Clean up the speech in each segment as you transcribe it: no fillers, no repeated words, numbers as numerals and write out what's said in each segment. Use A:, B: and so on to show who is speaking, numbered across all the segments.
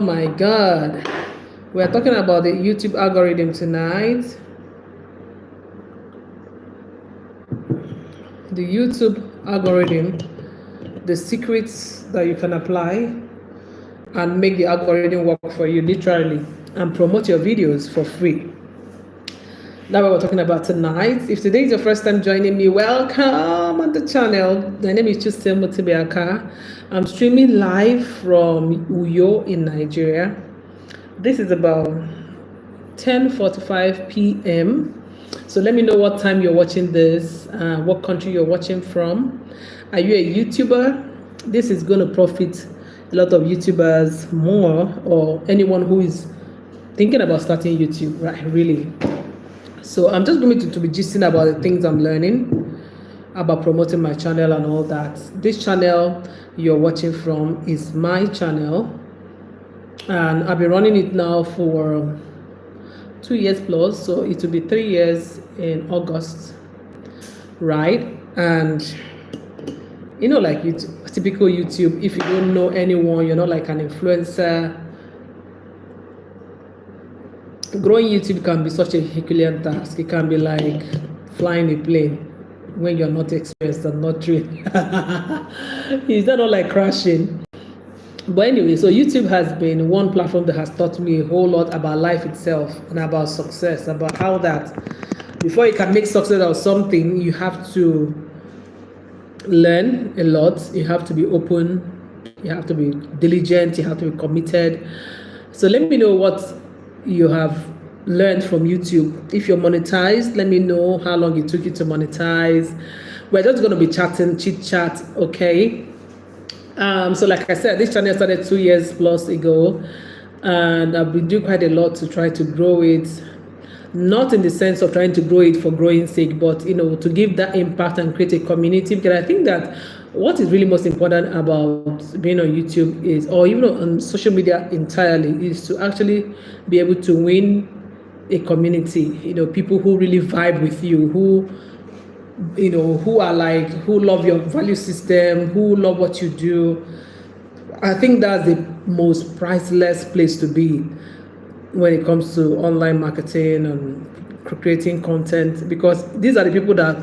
A: my God, we're talking about the YouTube algorithm tonight. The YouTube algorithm, the secrets that you can apply and make the algorithm work for you literally and promote your videos for free. That's what we're talking about tonight. If today is your first time joining me, welcome on the channel. My name is Chustel Motibeaka. I'm streaming live from Uyo in Nigeria. This is about 10:45 p.m. So let me know what time you're watching this, what country you're watching from. Are you a YouTuber? This is going to profit a lot of YouTubers more, or anyone who is thinking about starting YouTube, right? Really. So I'm just going to be gisting about the things I'm learning about promoting my channel and all that. This channel you're watching from is my channel, and I've been running it now for 2 years plus, so it will be 3 years in August, right? And you know, like YouTube, typical YouTube, if you don't know anyone, you're not like an influencer, growing YouTube can be such a Herculean task. It can be like flying a plane when you're not experienced and not trained. It's not like crashing. But anyway, so YouTube has been one platform that has taught me a whole lot about life itself and about success, about how that before you can make success out of something, you have to learn a lot. You have to be open. You have to be diligent. You have to be committed. So let me know what you have learned from YouTube. If you're monetized, let me know how long it took you to monetize. We're just going to be chatting, chit chat, okay? So like I said, this channel started 2 years plus ago, and I've been doing quite a lot to try to grow it. Not in the sense of trying to grow it for growing sake, but you know, to give that impact and create a community. Because I think that what is really most important about being on YouTube is, or even on social media entirely, is to actually be able to win a community. You know, people who really vibe with you, who you know, who are like, who love your value system, who love what you do. I think that's the most priceless place to be when it comes to online marketing and creating content, because these are the people that,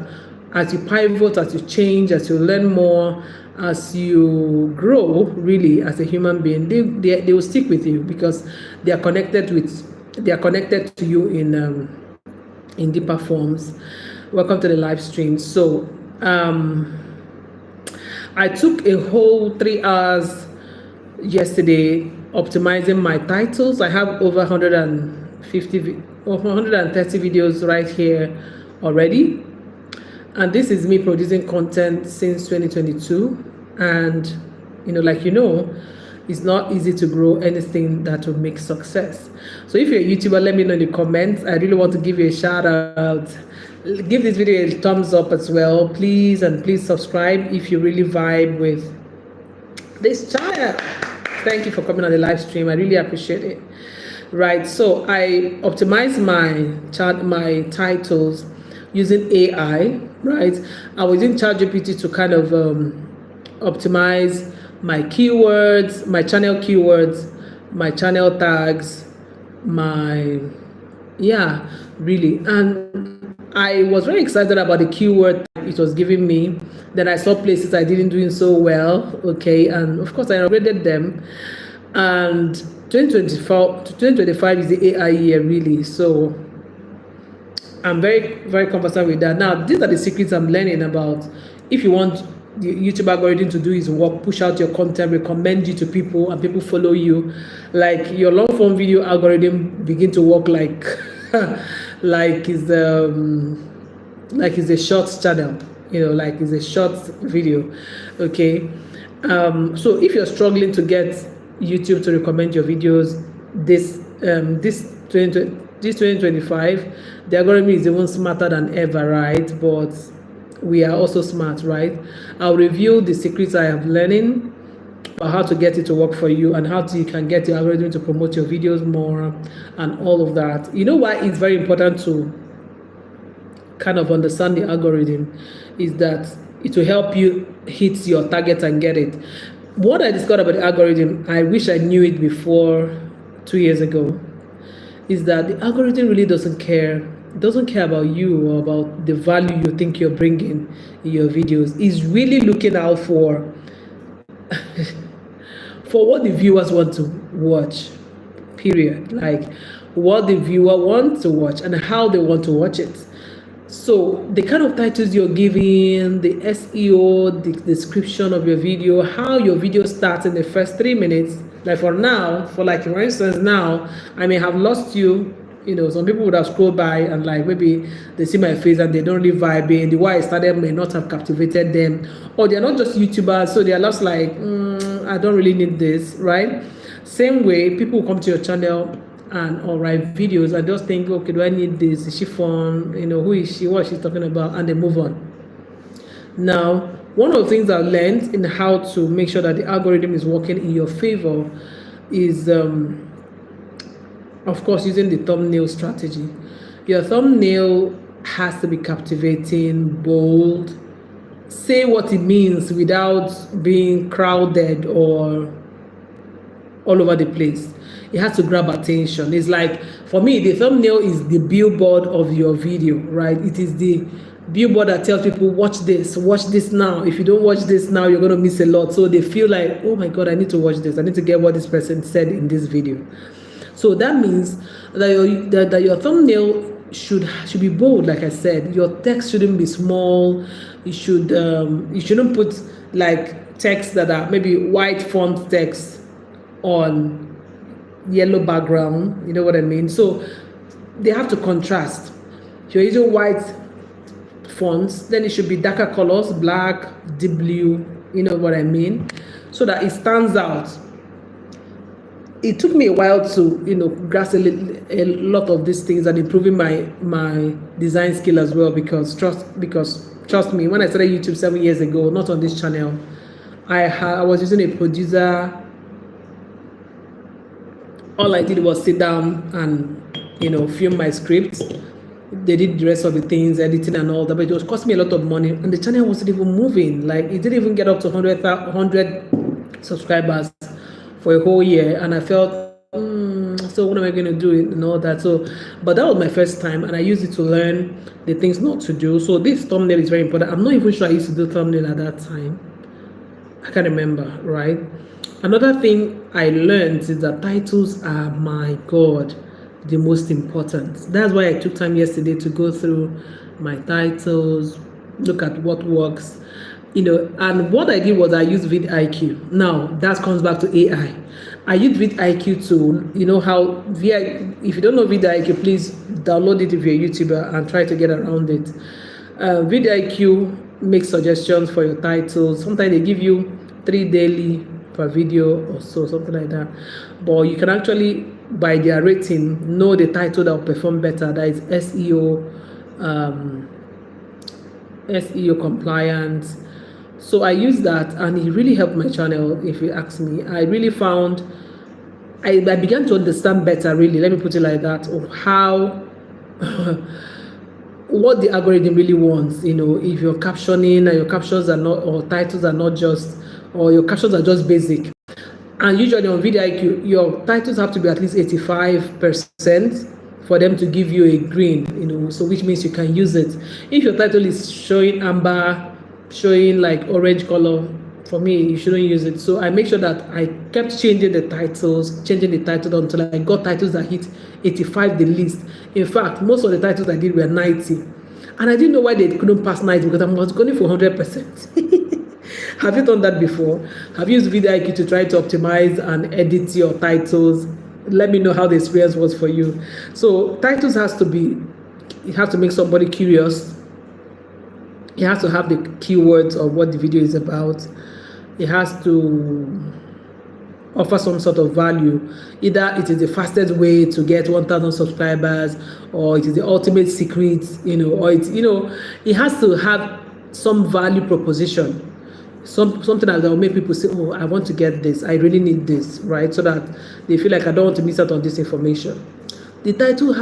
A: as you pivot, as you change, as you learn more, as you grow really as a human being, they will stick with you because they are connected to you in deeper forms. Welcome to the live stream. So I took a whole 3 hours yesterday optimizing my titles. I have over 130 videos right here already, and this is me producing content since 2022. And you know, like, you know, it's not easy to grow anything that will make success. So if you're a YouTuber, let me know in the comments. I really want to give you a shout out. Give this video a thumbs up as well, please, and please subscribe if you really vibe with this channel. Thank you for coming on the live stream. I really appreciate it. Right, so I optimize my titles using AI. Right, I was in ChatGPT to kind of optimize my keywords, my channel keywords, my channel tags, really. And I was very excited about the keyword it was giving me. Then I saw places I didn't doing so well, okay, and of course I upgraded them. And 2024 to 2025 is the AI year, really. So I'm very, very conversant with that. Now, these are the secrets I'm learning about. If you want the YouTube algorithm to do its work, push out your content, recommend you to people, and people follow you, like your long form video algorithm begin to work like like it's a short channel, you know, like it's a short video, okay. So if you're struggling to get YouTube to recommend your videos, this 2025, the algorithm is even smarter than ever, right? But we are also smart, right? I'll review the secrets I have learning about how to get it to work for you, and how you can get the algorithm to promote your videos more and all of that. You know why it's very important to kind of understand the algorithm is that it will help you hit your target and get it. What I discovered about the algorithm, I wish I knew it before 2 years ago, is that the algorithm really doesn't care. It doesn't care about you or about the value you think you're bringing in your videos. It's really looking out for what the viewers want to watch, period. Like what the viewer wants to watch and how they want to watch it. So the kind of titles you're giving, the SEO, the description of your video, how your video starts in the first 3 minutes. Like for instance, now I may have lost you. Some people would have scrolled by and like maybe they see my face and they don't really vibe in. The way I started may not have captivated them, or they're not just YouTubers, so they're just like, I don't really need this, right? Same way, people come to your channel and or write videos and just think, okay, do I need this? Is she fun? Who is she? What is she talking about? And they move on. Now, one of the things I learned in how to make sure that the algorithm is working in your favor is, of course, using the thumbnail strategy. Your thumbnail has to be captivating, bold, say what it means without being crowded or all over the place. It has to grab attention. It's like, for me, the thumbnail is the billboard of your video, right? It is the billboard that tells people, watch this now. If you don't watch this now, you're going to miss a lot. So they feel like, oh my God, I need to watch this. I need to get what this person said in this video. So that means that your thumbnail should be bold. Like I said, your text shouldn't be small. You shouldn't put like text that are maybe white font text on yellow background. You know what I mean? So they have to contrast. If you're using white fonts, then it should be darker colors, black, deep blue. You know what I mean? So that it stands out. It took me a while to grasp a lot of these things and improving my design skill as well, because trust me, when I started YouTube 7 years ago, not on this channel, I was using a producer. All I did was sit down and film my scripts. They did the rest of the things, editing and all that, but it was costing me a lot of money, and the channel wasn't even moving. Like, it didn't even get up to 100 subscribers for a whole year, and I felt, so what am I going to do and all that? So, but that was my first time, and I used it to learn the things not to do. So this thumbnail is very important. I'm not even sure I used to do thumbnail at that time. I can't remember, right? Another thing I learned is that titles are, my God, the most important. That's why I took time yesterday to go through my titles, look at what works. And what I did was I used vidIQ. Now that comes back to AI. I used vidIQ to, how if you don't know vidIQ, please download it if you're a YouTuber and try to get around it. vidIQ makes suggestions for your titles. Sometimes they give you 3 daily per video or so, something like that. But you can actually, by their rating, know the title that will perform better. That is SEO compliance. So I use that, and it really helped my channel. If you ask me, I really found I began to understand better, really, let me put it like that, of how what the algorithm really wants. If you're captioning and your captions are not, or titles are not just, or your captions are just basic. And usually on vidIQ, your titles have to be at least 85% for them to give you a green, so which means you can use it. If your title is showing amber, showing like orange color, for me, you shouldn't use it. So I make sure that I kept changing the title until I got titles that hit 85 the least. In fact, most of the titles I did were 90. And I didn't know why they couldn't pass 90, because I was going for 100%. Have you done that before? Have you used vidIQ to try to optimize and edit your titles? Let me know how the experience was for you. So titles you have to make somebody curious. It has to have the keywords of what the video is about. It has to offer some sort of value. Either it is the fastest way to get 1,000 subscribers, or it is the ultimate secret, or it has to have some value proposition. Something that will make people say, oh, I want to get this. I really need this, right? So that they feel like, I don't want to miss out on this information. The title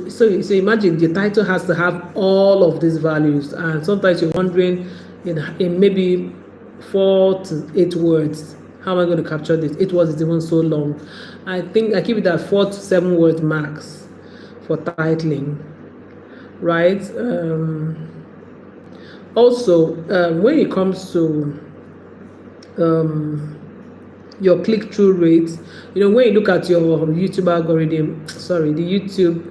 A: so imagine the title has to have all of these values, and sometimes you're wondering in maybe 4 to 8 words, How am I going to capture this? It was even so long. I think I keep it at 4 to 7 words max for titling, right? Also, when it comes to your click-through rates, when you look at your YouTube algorithm, the YouTube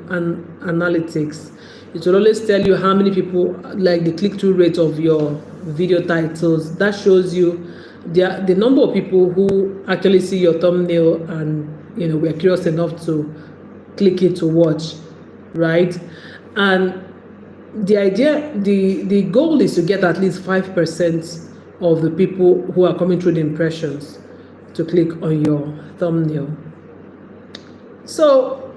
A: analytics, it will always tell you how many people like the click-through rate of your video titles. That shows you the number of people who actually see your thumbnail and we're curious enough to click it to watch, right? And the idea, the goal is to get at least 5% of the people who are coming through the impressions to click on your thumbnail. So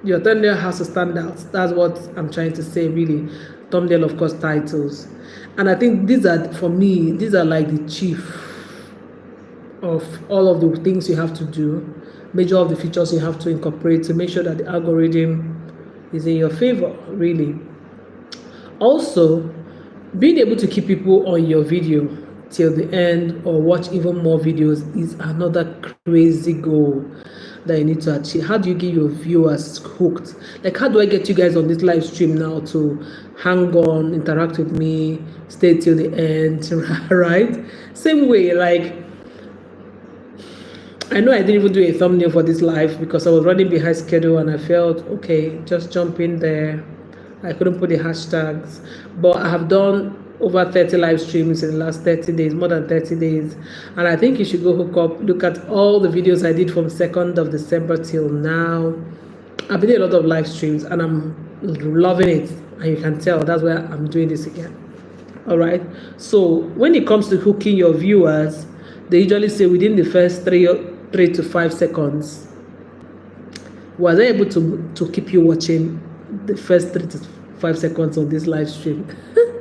A: your thumbnail has to stand out. That's what I'm trying to say, really. Thumbnail, of course, titles. And I think these are, for me, these are like the chief of all of the things you have to do, major of the features you have to incorporate to make sure that the algorithm is in your favor, really. Also, being able to keep people on your video till the end or watch even more videos is another crazy goal that you need to achieve. How do you get your viewers hooked? Like, how do I get you guys on this live stream now to hang on, interact with me, stay till the end, right? Same way, like, I know I didn't even do a thumbnail for this live because I was running behind schedule and I felt, okay, just jump in there. I couldn't put the hashtags, but I have done over 30 live streams in the last 30 days, more than 30 days. And I think you should go look at all the videos I did from 2nd of December till now. I've been doing a lot of live streams and I'm loving it. And you can tell that's why I'm doing this again. All right. So when it comes to hooking your viewers, they usually say within the first 3 to 5 seconds, was I able to keep you watching the first 3 to 5 seconds of this live stream?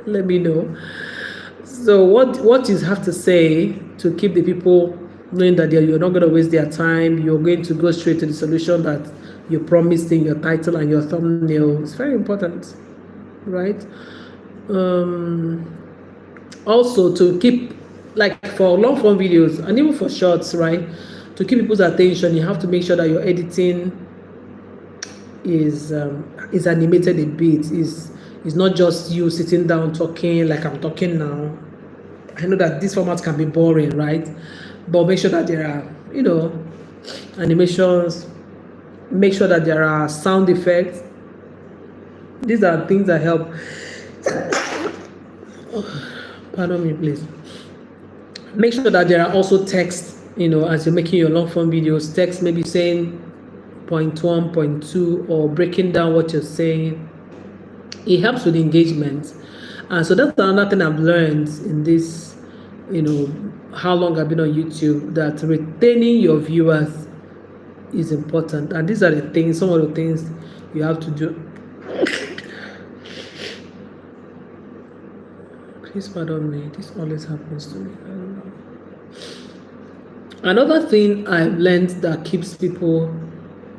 A: Let me know. So what you have to say to keep the people knowing that you're not going to waste their time, you're going to go straight to the solution that you promised in your title and your thumbnail. It's very important, right? Also, to keep, like, for long form videos and even for shorts, right, to keep people's attention, you have to make sure that your editing is animated a bit. It's not just you sitting down talking like I'm talking now. I know that this format can be boring, right? But make sure that there are, animations. Make sure that there are sound effects. These are things that help. Pardon me, please. Make sure that there are also text, as you're making your long form videos, text maybe saying point 1, point 2, or breaking down what you're saying. It helps with engagement. And so that's another thing I've learned in this, how long I've been on YouTube, that retaining your viewers is important. And these are the things, some of the things you have to do. Please pardon me, this always happens to me. I don't know. Another thing I've learned that keeps people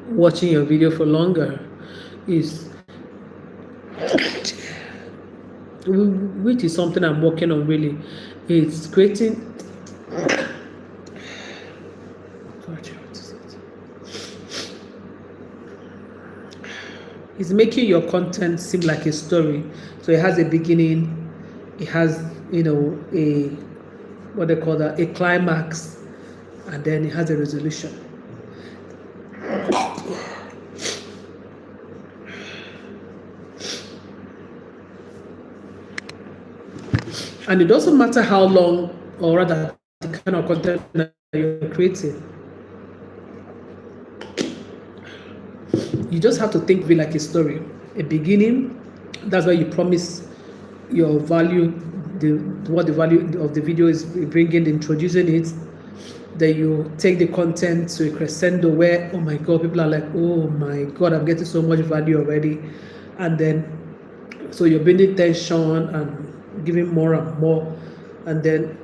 A: watching your video for longer is, which is something I'm working on really, it's creating it's making your content seem like a story. So it has a beginning, it has a what they call that, a climax, and then it has a resolution. And it doesn't matter how long, or rather the kind of content that you're creating. You just have to think of it like a story. A beginning, that's where you promise your value, what the value of the video is bringing, introducing it. Then you take the content to a crescendo where, oh my God, people are like, oh my God, I'm getting so much value already. And then, so you're building tension and giving more and more, and then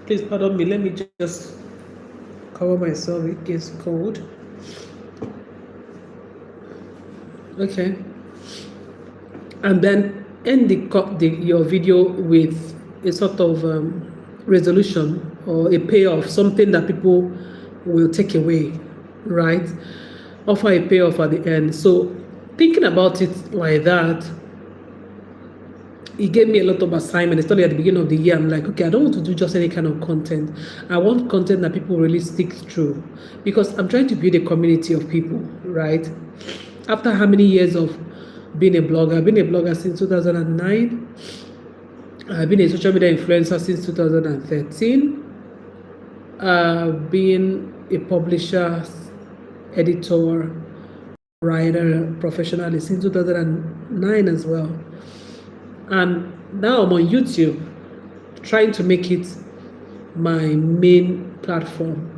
A: please pardon me, let me just cover myself, it gets cold. Okay. And then end your video with a sort of resolution or a payoff, something that people will take away, right? Offer a payoff at the end. So thinking about it like that, he gave me a lot of assignments, especially at the beginning of the year. I'm like, okay, I don't want to do just any kind of content. I want content that people really stick through, because I'm trying to build a community of people, right? After how many years of being a blogger? I've been a blogger since 2009. I've been a social media influencer since 2013. I've been a publisher, editor, writer professionally since 2009 as well. And now I'm on YouTube, trying to make it my main platform.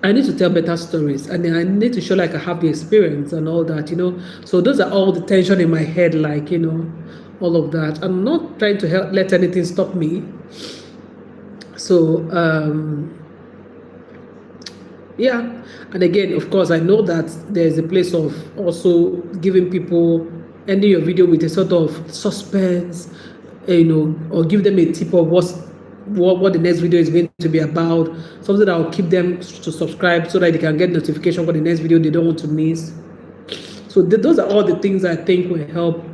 A: I need to tell better stories, and I need to show like I have the experience and all that, So those are all the tension in my head, like, all of that. I'm not trying to let anything stop me. So, yeah. And again, of course, I know that there's a place of also giving people, ending your video with a sort of suspense, or give them a tip of what the next video is going to be about, something that will keep them to subscribe so that they can get notification for the next video they don't want to miss. So those are all the things I think will help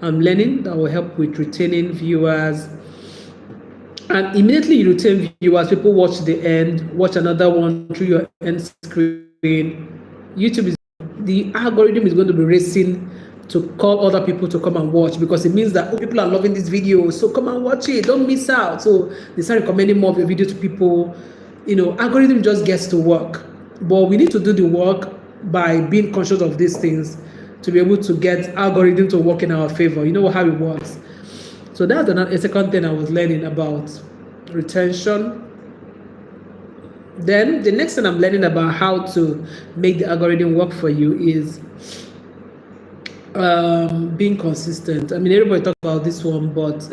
A: learning, that will help with retaining viewers. And immediately you retain viewers, people watch the end, watch another one through your end screen. The algorithm is going to be racing to call other people to come and watch, because it means that people are loving this video, so come and watch it, don't miss out. So they start recommending more of your video to people. Algorithm just gets to work, but we need to do the work by being conscious of these things to be able to get algorithm to work in our favor. You know how it works. So that's a second thing I was learning about retention. Then the next thing I'm learning about how to make the algorithm work for you is being consistent. I mean, everybody talks about this one, but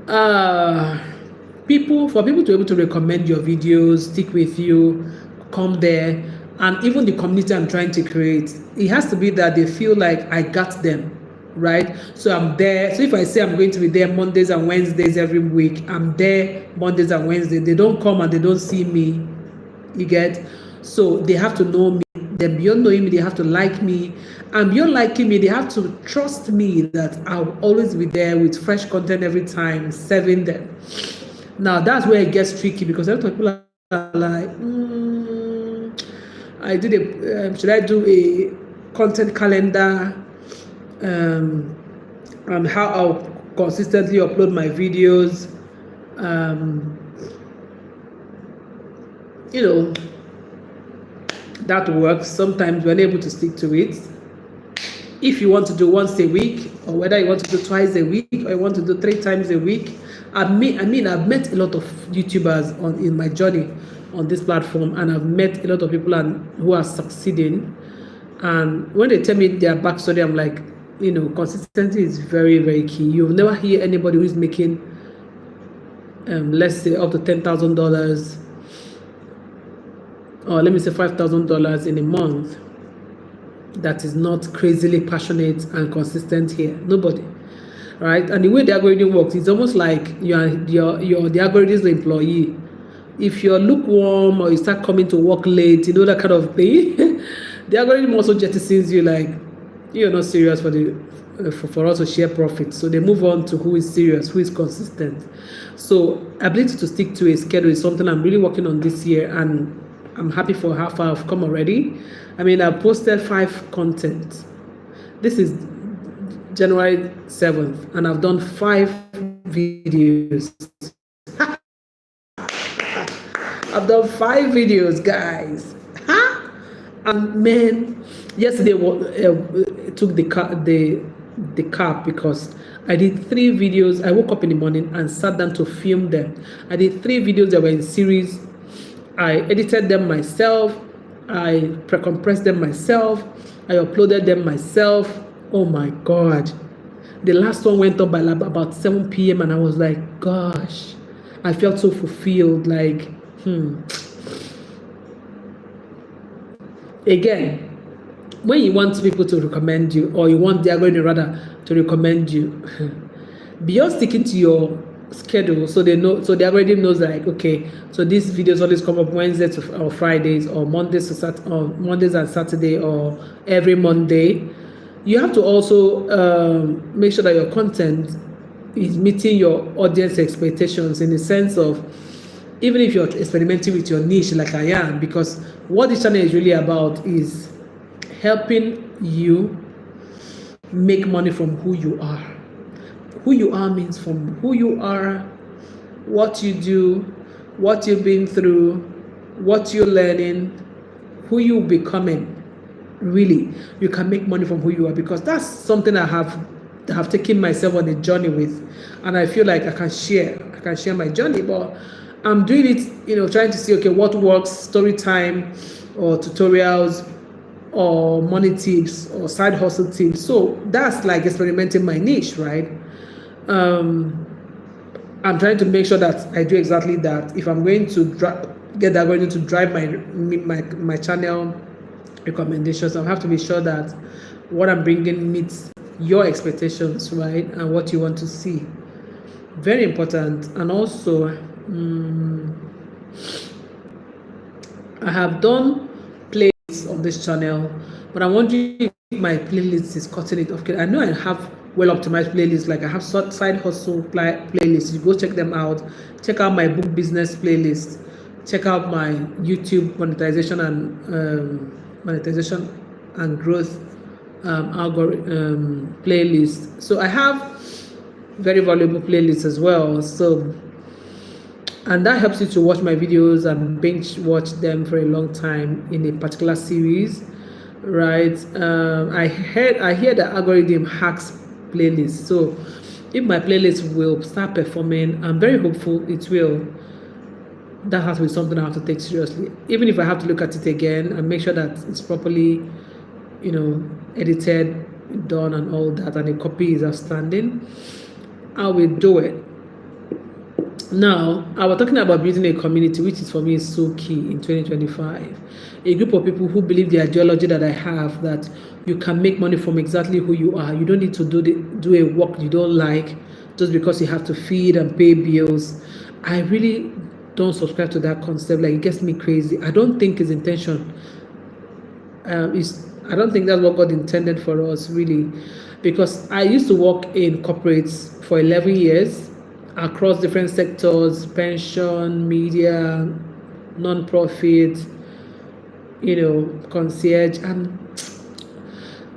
A: for people to be able to recommend your videos, stick with you, come there, and even the community I'm trying to create, it has to be that they feel like I got them, right? So I'm there. So if I say I'm going to be there Mondays and Wednesdays every week, I'm there Mondays and Wednesdays. They don't come and they don't see me. You get? So they have to know me. Then beyond knowing me, they have to like me. And beyond liking me, they have to trust me that I'll always be there with fresh content every time, serving them. Now, that's where it gets tricky, because a lot of people are like, should I do a content calendar? And how I'll consistently upload my videos. That works. Sometimes we're unable to stick to it. If you want to do once a week, or whether you want to do twice a week, or you want to do 3 times a week. I've met a lot of YouTubers in my journey on this platform, and I've met a lot of people who are succeeding. And when they tell me their backstory, I'm like, consistency is very, very key. You'll never hear anybody who's making, let's say, up to $10,000, or let me say $5,000 in a month, that is not crazily passionate and consistent here. Nobody, right? And the way the algorithm works, it's almost like you're the algorithm's employee. If you're lukewarm, or you start coming to work late, that kind of thing, the algorithm also jettisons you, like, you're not serious for us to share profits. So they move on to who is serious, who is consistent. So ability to stick to a schedule is something I'm really working on this year, and I'm happy for how far I've come already. I mean, I've posted 5 content. This is January 7th, and I've done 5 videos. I've done 5 videos, guys. And man, yesterday took the cap, because I did 3 videos. I woke up in the morning and sat down to film them. I did 3 videos that were in series. I edited them myself. I pre-compressed them myself. I uploaded them myself. Oh my God. The last one went up by about 7 p.m. and I was like, gosh, I felt so fulfilled. Like, Again, when you want people to recommend you, or you want the algorithm rather to recommend you, beyond sticking to your schedule, so they know, so the algorithm knows like, okay, so these videos always come up Wednesdays or Fridays, or Mondays or Mondays and Saturday, or every Monday. You have to also make sure that your content is meeting your audience expectations, in the sense of, even if you're experimenting with your niche like I am, because what this channel is really about is helping you make money from who you are. Who you are means from who you are, what you do, what you've been through, what you're learning, who you're becoming. Really, you can make money from who you are, because that's something I have taken myself on a journey with, and I feel like I can share my journey. But I'm doing it, trying to see, okay, what works, story time or tutorials or money tips or side hustle tips. So that's like experimenting my niche, right? I'm trying to make sure that I do exactly that. If I'm going to get the algorithm to drive my channel recommendations, I have to be sure that what I'm bringing meets your expectations, right? And what you want to see. Very important. And also, I have done playlists on this channel, but I'm wondering if my playlist is cutting it off. I know I have well optimized playlists, like I have side hustle playlists. You go check them out. Check out my book business playlist. Check out my YouTube monetization and growth algorithm playlist. So I have very valuable playlists as well. So, and that helps you to watch my videos and binge watch them for a long time in a particular series, right? I hear the algorithm hacks playlist. So if my playlist will start performing, I'm very hopeful it will. That has to be something I have to take seriously, even if I have to look at it again and make sure that it's properly, edited, done, and all that, and the copy is outstanding. I will do it. Now, I was talking about building a community, which is for me is so key in 2025. A group of people who believe the ideology that I have, that you can make money from exactly who you are. You don't need to do a work you don't like just because you have to feed and pay bills. I really don't subscribe to that concept. Like, it gets me crazy. I don't think his intention I don't think that's what God intended for us, really, because I used to work in corporates for 11 years across different sectors: pension, media, non-profit, concierge, and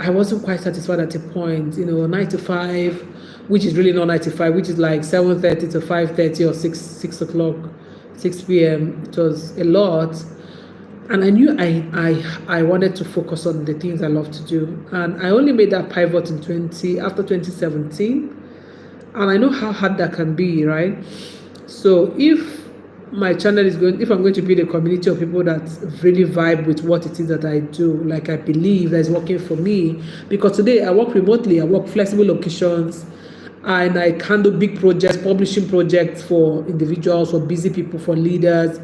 A: I wasn't quite satisfied at a point. 9 to 5, which is really not 9 to 5, which is like 7:30 to 5:30 or 6 o'clock, 6 p.m. It was a lot. And I knew I wanted to focus on the things I love to do. And I only made that pivot after 2017. And I know how hard that can be, right? So if my channel if I'm going to build a community of people that really vibe with what it is that I do, like I believe that is working for me, because today I work remotely, I work flexible locations, and I can do big projects, publishing projects for individuals, for busy people, for leaders,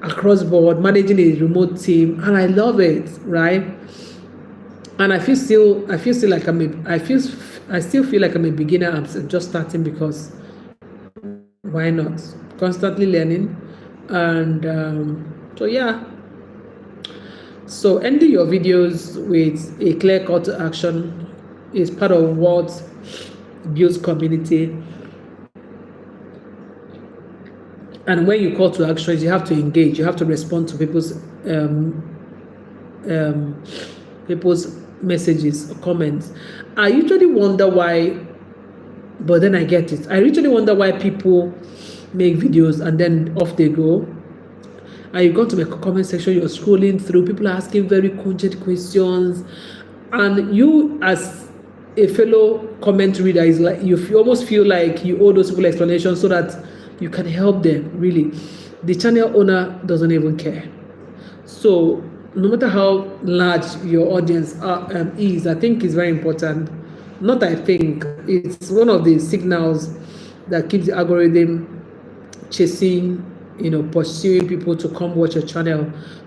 A: across board, managing a remote team, and I love it, right? And I still feel like I'm a beginner. I'm just starting, because why not? Constantly learning. And so yeah. So ending your videos with a clear call to action is part of what builds community. And when you call to action, you have to engage. You have to respond to people's messages or comments. I usually wonder why, but then I get it. I usually wonder why people make videos and then off they go. And you go to my comment section, you're scrolling through, people are asking very cogent questions, and you, as a fellow comment reader, is like you almost feel like you owe those people explanations so that you can help them. Really, the channel owner doesn't even care. So no matter how large your audience is, I think it's very important. Not I think, it's one of the signals that keeps the algorithm chasing, pursuing people to come watch your channel,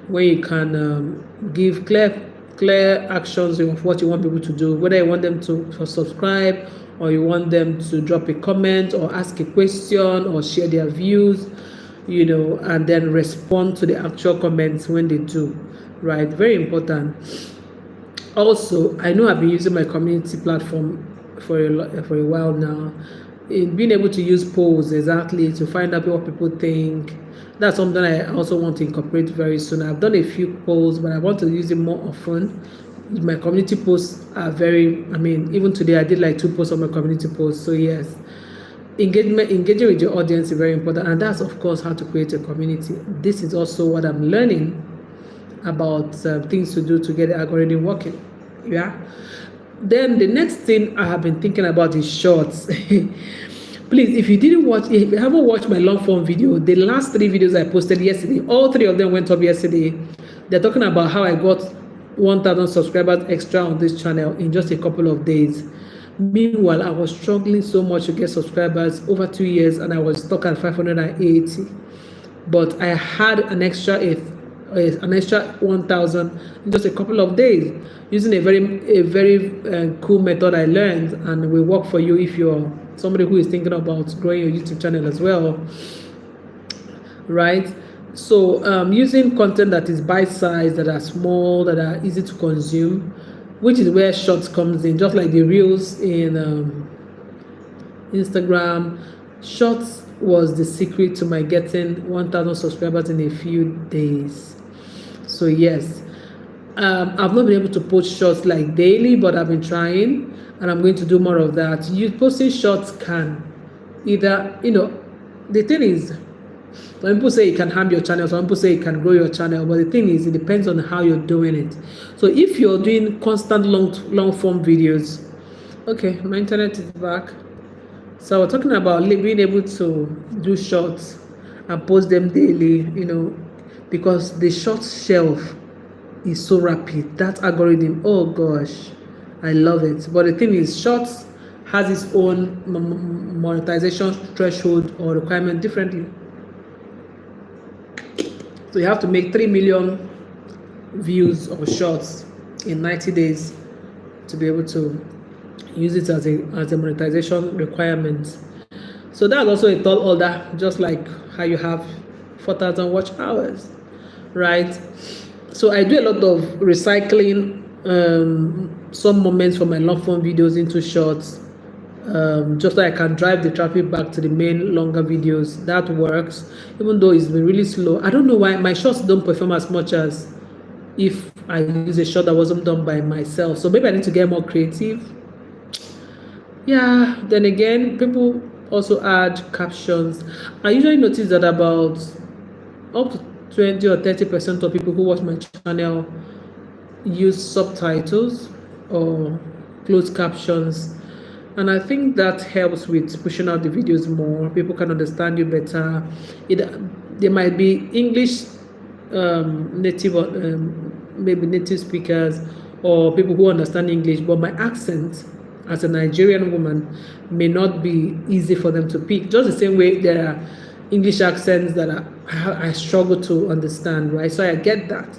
A: when you can give clear clear actions of what you want people to do, whether you want them to subscribe, or you want them to drop a comment or ask a question or share their views, and then respond to the actual comments when they do, right? Very important. Also, I know I've been using my community platform for a while now, in being able to use polls exactly to find out what people think. That's something I also want to incorporate very soon. I've done a few polls, but I want to use it more often. My community posts are even today I did like 2 posts on my community posts. So yes, engaging with your audience is very important, and that's of course how to create a community. This is also what I'm learning about, things to do to get the algorithm working. Yeah. Then the next thing I have been thinking about is shorts. Please, if you haven't watched my long form video, the last 3 videos I posted yesterday, all 3 of them went up yesterday. They're talking about how I got 1,000 subscribers extra on this channel in just a couple of days. Meanwhile, I was struggling so much to get subscribers over 2 years, and I was stuck at 580. But I had an extra 1,000 in just a couple of days using a very cool method I learned, and will work for you if you're somebody who is thinking about growing your YouTube channel as well, right? So using content that is bite-sized, that are small, that are easy to consume, which is where shorts comes in, just like the reels in Instagram. Shorts was the secret to my getting 1,000 subscribers in a few days. So yes, I've not been able to post shorts like daily, but I've been trying, and I'm going to do more of that. Posting shorts can either, the thing is, some people say it can harm your channel, some people say it can grow your channel, but the thing is, it depends on how you're doing it. So if you're doing constant long form videos, okay, my internet is back. So we're talking about being able to do shorts and post them daily, because the short shelf is so rapid. That algorithm, oh gosh, I love it. But the thing is, shorts has its own monetization threshold or requirement differently. So you have to make 3 million views of shorts in 90 days to be able to use it as a monetization requirement. So that's also a tall order, just like how you have 4,000 watch hours, right? So I do a lot of recycling some moments from my long form videos into shorts, just so I can drive the traffic back to the main longer videos. That works, even though it's been really slow. I don't know why my shorts don't perform as much as if I use a short that wasn't done by myself. So maybe I need to get more creative. Yeah, then again, people also add captions. I usually notice that about up to 20 or 30% of people who watch my channel use subtitles or closed captions, and I think that helps with pushing out the videos more. People can understand you better. There might be English native, maybe native speakers, or people who understand English, but my accent as a Nigerian woman may not be easy for them to pick. Just the same way there are English accents that I struggle to understand, right? So I get that.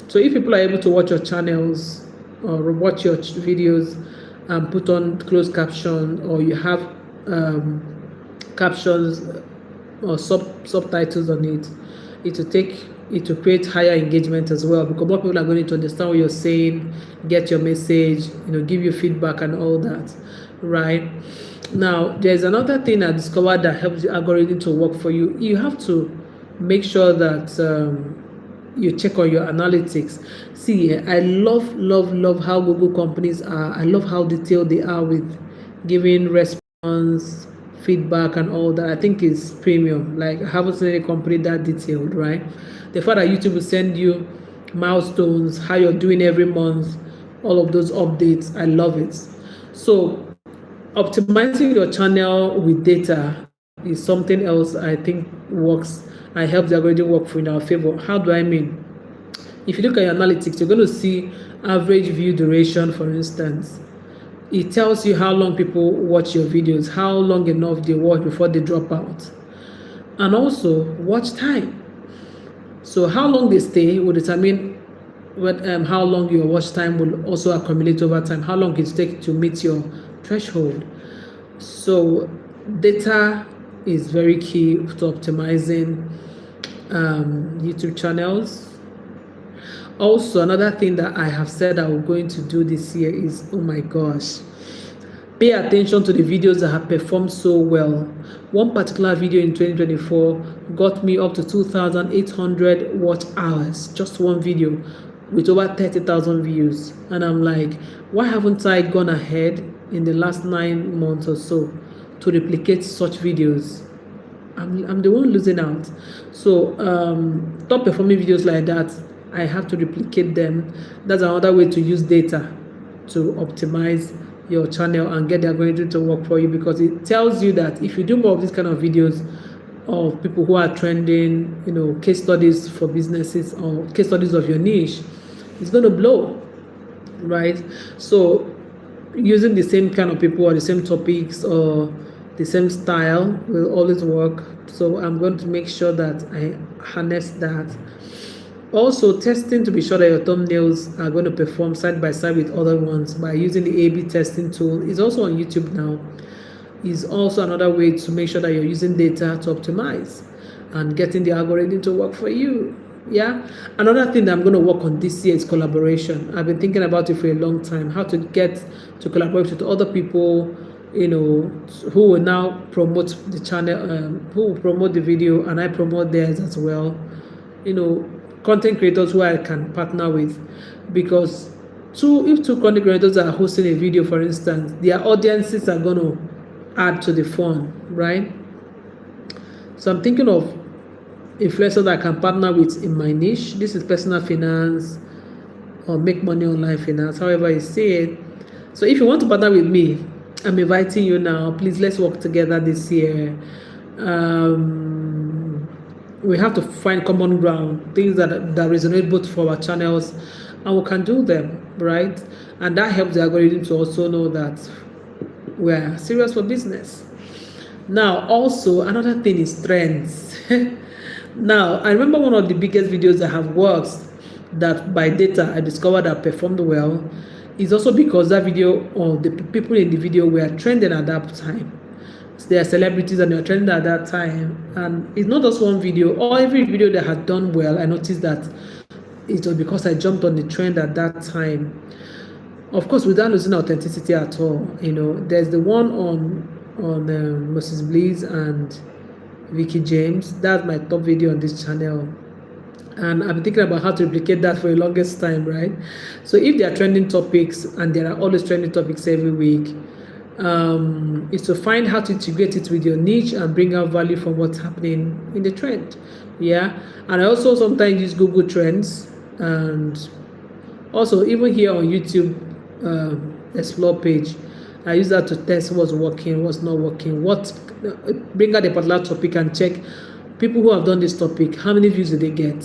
A: So if people are able to watch your channels or watch your videos and put on closed caption, or you have captions or subtitles on it, it will create higher engagement as well, because more people are going to understand what you're saying, get your message, give you feedback and all that, right? Now, there's another thing I discovered that helps the algorithm to work for you. You have to make sure that you check on your analytics. See, I love how Google companies are. I love how detailed they are with giving response, feedback and all that. I think is premium. Like, I haven't seen any company that detailed, right? The fact that YouTube will send you milestones, how you're doing every month, all of those updates, I love it. So optimizing your channel with data is something else I think works. I help the algorithm work for in our favor. How do I mean? If you look at your analytics, you're going to see average view duration, for instance. It tells you how long people watch your videos, how long enough they watch before they drop out, and also watch time. So how long they stay will determine how long your watch time will also accumulate over time, how long it takes to meet your threshold. So data is very key to optimizing YouTube channels. Also, another thing that I have said I'm going to do this year is, oh my gosh, pay attention to the videos that have performed so well. One particular video in 2024 got me up to 2,800 watch hours, just one video with over 30,000 views. And I'm like, why haven't I gone ahead in the last 9 months or so to replicate such videos? I'm the one losing out. So top performing videos like that, I have to replicate them. That's another way to use data to optimize your channel and get the algorithm to work for you, because it tells you that if you do more of these kind of videos of people who are trending, case studies for businesses or case studies of your niche, it's going to blow, right? So using the same kind of people or the same topics or the same style will always work. So I'm going to make sure that I harness that. Also, testing to be sure that your thumbnails are going to perform side by side with other ones by using the A/B testing tool. Is also on YouTube now. Is also another way to make sure that you're using data to optimize and getting the algorithm to work for you. Yeah. Another thing that I'm going to work on this year is collaboration. I've been thinking about it for a long time, how to get to collaborate with other people, who will now promote the channel, who will promote the video, and I promote theirs as well. Content creators who I can partner with, because if two content creators are hosting a video, for instance, their audiences are going to add to the fun, right? So I'm thinking of influencers that I can partner with in my niche. This is personal finance or make money online finance, however you say it. So if you want to partner with me, I'm inviting you now. Please, let's work together this year. We have to find common ground, things that resonate both for our channels, and we can do them, right? And that helps the algorithm to also know that we're serious for business. Now, also, another thing is trends. Now, I remember one of the biggest videos that have worked that by data I discovered that performed well is also because that video or the people in the video were trending at that time. They are celebrities and they are trending at that time, and it's not just one video or every video that had done well. I noticed that it was because I jumped on the trend at that time, of course without losing authenticity at all. There's the one on Mrs. Bliss and Vicky James. That's my top video on this channel, and I've been thinking about how to replicate that for the longest time, right? So if there are trending topics, and there are always trending topics every week, is to find how to integrate it with your niche and bring out value from what's happening in the trend. Yeah. And I also sometimes use Google Trends, and also even here on YouTube explore page, I use that to test what's working, what's not working, bring out a particular topic and check people who have done this topic, how many views did they get.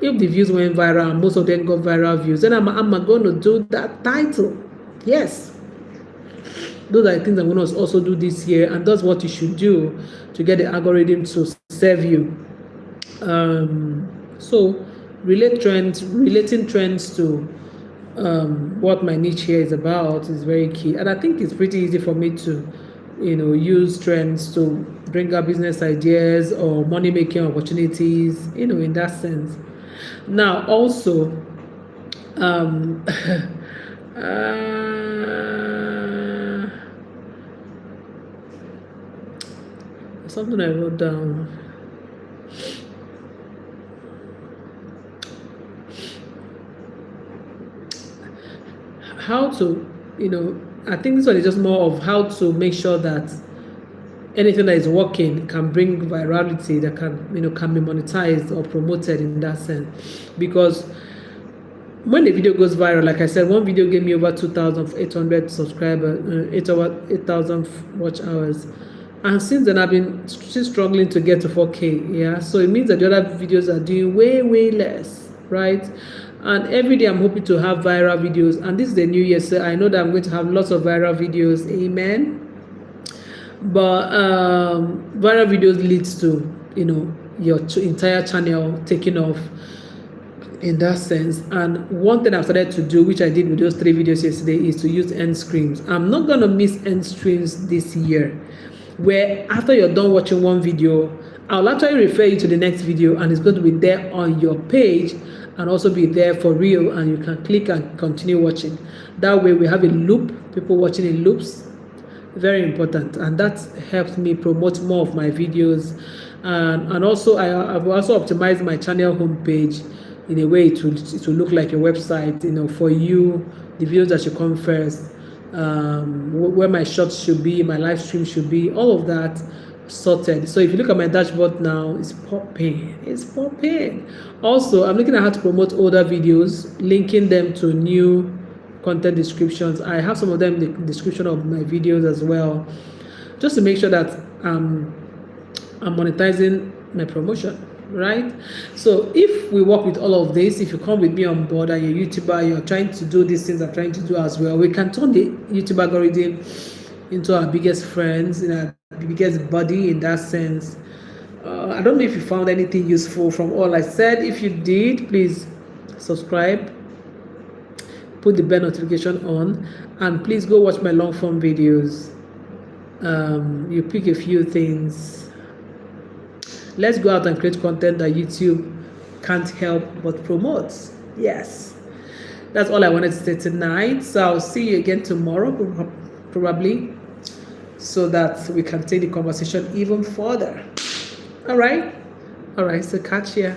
A: If the views went viral and most of them got viral views, then I'm going to do that title. Yes. Those are the things I'm going to also do this year, and that's what you should do to get the algorithm to serve you. So relating trends to what my niche here is about is very key, and I think it's pretty easy for me to use trends to bring up business ideas or money making opportunities, in that sense. Now also something I wrote down. How to, I think this one is just more of how to make sure that anything that is working can bring virality, that can be monetized or promoted in that sense. Because when the video goes viral, like I said, one video gave me over 2,800 subscribers, 8,000 watch hours. And since then, I've been still struggling to get to 4K. Yeah, so it means that the other videos are doing way, way less, right? And every day I'm hoping to have viral videos. And this is the new year, so I know that I'm going to have lots of viral videos. Amen. But viral videos leads to your entire channel taking off. in that sense. And one thing I've started to do, which I did with those 3 videos yesterday, is to use end screens. I'm not going to miss end screens this year, where after you're done watching one video, I'll actually refer you to the next video, and it's going to be there on your page and also be there for real, and you can click and continue watching. That way we have a loop, people watching in loops. Very important, and that helps me promote more of my videos. And also I've also optimized my channel homepage in a way to look like a website, for you, the videos that should come first, where my shots should be, my live stream should be, all of that sorted. So if you look at my dashboard now, it's popping. Also, I'm looking at how to promote older videos, linking them to new content descriptions. I have some of them in the description of my videos as well, just to make sure that I'm monetizing my promotion, right? So if we work with all of this, if you come with me on board and you're a YouTuber, you're trying to do these things I'm trying to do as well, we can turn the YouTube algorithm into our biggest friends, in our biggest buddy in that sense. I don't know if you found anything useful from all I said. If you did, please subscribe, put the bell notification on, and please go watch my long form videos. You pick a few things. Let's go out and create content that YouTube can't help but promote. Yes, that's all I wanted to say tonight. So I'll see you again tomorrow, probably, so that we can take the conversation even further. All right, so catch you.